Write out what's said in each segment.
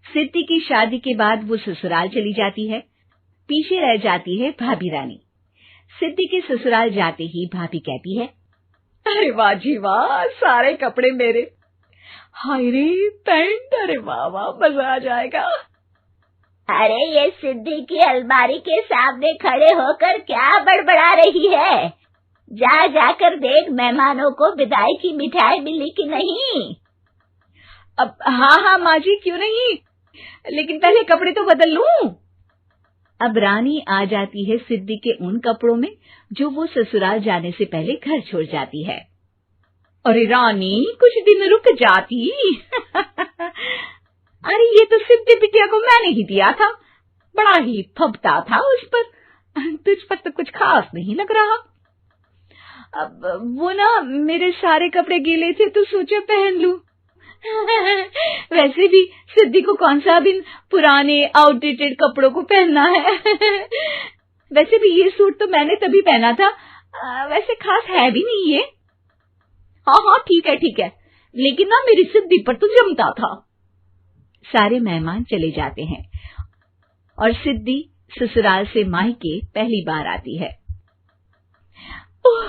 सिद्धि की शादी के बाद वो ससुराल चली जाती है। पीछे रह जाती है भाभी रानी। सिद्धि के ससुराल जाते ही भाभी कहती है, अरे वाह जी वाह, सारे कपड़े मेरे। हाय रे पैंट, अरे वाह वाह, मजा आ जाएगा। अरे ये सिद्धि की अलमारी के सामने खड़े होकर क्या बड़बड़ा रही है? जा जाकर देख मेहमानों को विदाई की मिठाई मिली कि नहीं। अब हाँ माँ जी, क्यों नहीं, लेकिन पहले कपड़े तो बदल लूं। अब रानी आ जाती है सिद्धि के उन कपड़ों में जो वो ससुराल जाने से पहले घर छोड़ जाती है। अरे रानी, कुछ दिन रुक जाती। अरे ये तो सिद्धि बिटिया को मैंने ही दिया था, बड़ा ही फबता था उस पर, तुझ पर तो कुछ खास नहीं लग रहा। अब वो ना मेरे सारे कपड़े गीले थे तो सोचा पहन लूं। वैसे भी सिद्धि को कौन सा भी पुराने आउटडेटेड कपड़ों को पहनना है। वैसे भी ये सूट तो मैंने तभी पहना था, वैसे खास है भी नहीं ये। हाँ ठीक है, लेकिन ना मेरी सिद्धि पर तो जमता था। सारे मेहमान चले जाते हैं और सिद्धि ससुराल से मायके पहली बार आती है। ओह,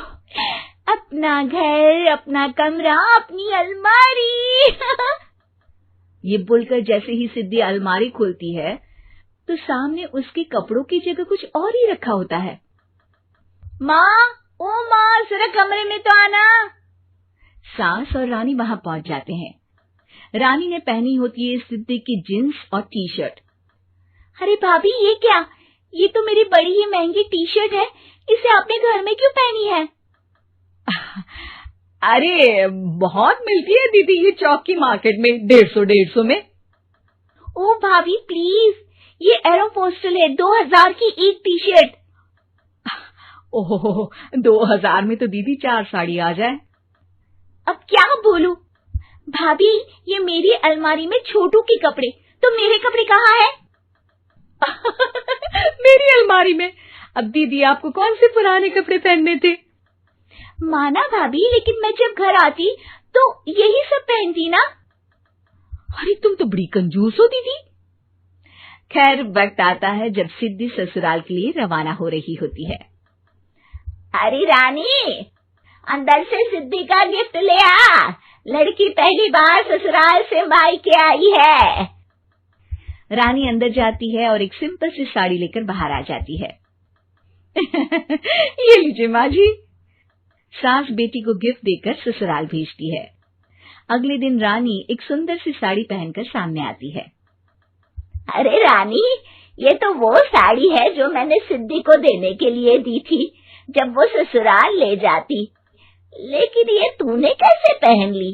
अपना घर, अपना कमरा, अपनी अलमारी। ये बोलकर जैसे ही सिद्धि अलमारी खोलती है तो सामने उसके कपड़ों की जगह कुछ और ही रखा होता है। माँ, ओ माँ, जरा कमरे में तो आना। सास और रानी वहां पहुंच जाते हैं। रानी ने पहनी होती है सिद्धि की जींस और टी शर्ट। अरे भाभी, ये क्या? ये तो मेरी बड़ी ही महंगी टी शर्ट है, इसे आपने घर में क्यों पहनी है? अरे बहुत मिलती है दीदी ये चौक की मार्केट में, 150 में। ओ भाभी प्लीज, ये एरोपोस्टल है, 2000 की एक टी शर्ट। ओह, 2000 में तो दीदी 4 साड़ी आ जाए। अब क्या बोलूं? भाभी, ये मेरी अलमारी में छोटू के कपड़े, तो मेरे कपड़े कहाँ हैं? मेरी अलमारी में? अब दीदी आपको कौन से पुराने कपड़े पहनने थे? माना भाभी, लेकिन मैं जब घर आती तो यही सब पहनती ना। अरे तुम तो बड़ी कंजूस हो दीदी। खैर, वक्त आता है जब सिद्धि ससुराल के लिए रवाना हो रही होती है। अरे रानी, अंदर से सिद्धि का गिफ्ट ले आ, लड़की पहली बार ससुराल से मायके आई है। रानी अंदर जाती है और एक सिंपल सी साड़ी लेकर बाहर आ जाती है। ये लीजिए माँ जी। सास बेटी को गिफ्ट देकर ससुराल भेजती है। अगले दिन रानी एक सुंदर सी साड़ी पहनकर सामने आती है। अरे रानी, ये तो वो साड़ी है जो मैंने सिद्धि को देने के लिए दी थी जब वो ससुराल ले जाती, लेकिन ये तूने कैसे पहन ली?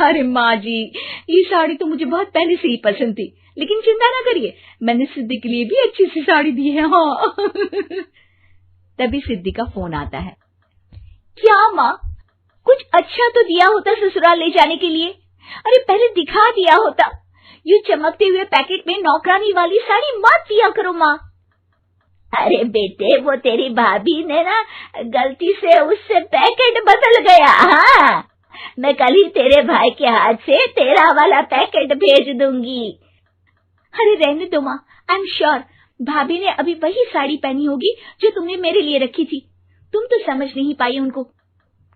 अरे माँ जी, ये साड़ी तो मुझे बहुत पहले से ही पसंद थी, लेकिन चिंता ना करिए, मैंने सिद्धि के लिए भी अच्छी सी साड़ी दी है। हाँ। तभी सिद्धि का फोन आता है। क्या माँ, कुछ अच्छा तो दिया होता ससुराल ले जाने के लिए। अरे पहले दिखा दिया होता। ये चमकते हुए पैकेट में नौकरानी वाली साड़ी मत दिया करो माँ। अरे बेटे, वो तेरी भाभी ने ना गलती से उससे पैकेट बदल गया। हाँ, मैं कल ही तेरे भाई के हाथ से तेरा वाला पैकेट भेज दूंगी। अरे रहने दो माँ, आई एम श्योर भाभी ने अभी वही साड़ी पहनी होगी जो तुमने मेरे लिए रखी थी। तुम तो समझ नहीं पाई उनको।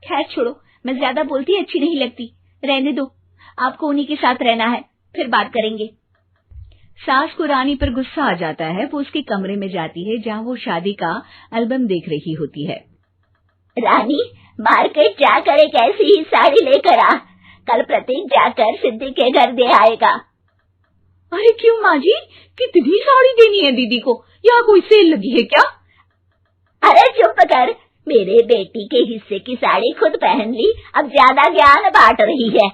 खैर छोड़ो, मैं ज्यादा बोलती अच्छी नहीं लगती, रहने दो, आपको उन्हीं के साथ रहना है, फिर बात करेंगे। सास को रानी पर गुस्सा आ जाता है। वो उसके कमरे में जाती है जहाँ वो शादी का एल्बम देख रही होती है। रानी, मार्केट जाकर एक ऐसी ही साड़ी लेकर आ, कल प्रतीक जाकर सिद्धि के घर दे आएगा। अरे क्यों माँ जी, कितनी साड़ी देनी है दीदी को? यहाँ कोई सेल लगी है क्या? अरे चुप कर, मेरे बेटी के हिस्से की साड़ी खुद पहन ली, अब ज्यादा ज्ञान बांट रही है।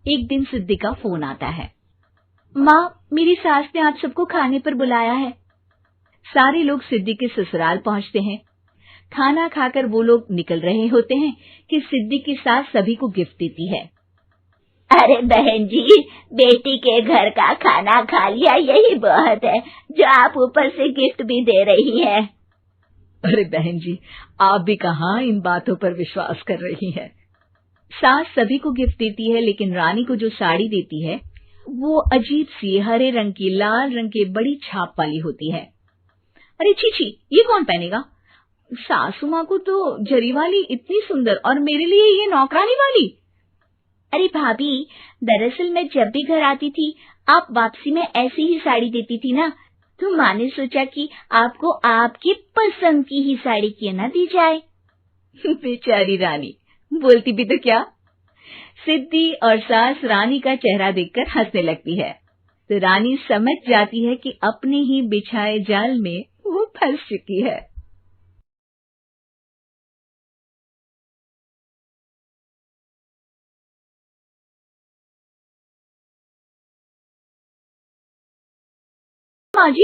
एक दिन सिद्धि का फोन आता है। माँ, मेरी सास ने आप सबको खाने पर बुलाया है। सारे लोग सिद्धि के ससुराल पहुंचते हैं। खाना खाकर वो लोग निकल रहे होते हैं कि सिद्धि की सास सभी को गिफ्ट देती है। अरे बहन जी, बेटी के घर का खाना खा लिया, यही बहुत है जो आप ऊपर से गिफ्ट भी दे रही है। अरे बहन जी, आप भी कहाँ इन बातों पर विश्वास कर रही हैं। सास सभी को गिफ्ट देती है, लेकिन रानी को जो साड़ी देती है वो अजीब सी हरे रंग की लाल रंग के बड़ी छाप वाली होती है। अरे छी छी, ये कौन पहनेगा? सासू माँ को तो जरी वाली इतनी सुंदर, और मेरे लिए ये नौकरानी वाली। अरे भाभी, दरअसल मैं जब भी घर आती थी आप वापसी में ऐसी ही साड़ी देती थी ना, तो माँ ने सोचा कि आपको आपकी पसंद की ही साड़ी क्यों ना दी जाए। बेचारी रानी, बोलती भी तो क्या। सिद्धि और सास रानी का चेहरा देखकर हंसने लगती है, तो रानी समझ जाती है कि अपने ही बिछाए जाल में वो फंस चुकी है। माँ जी,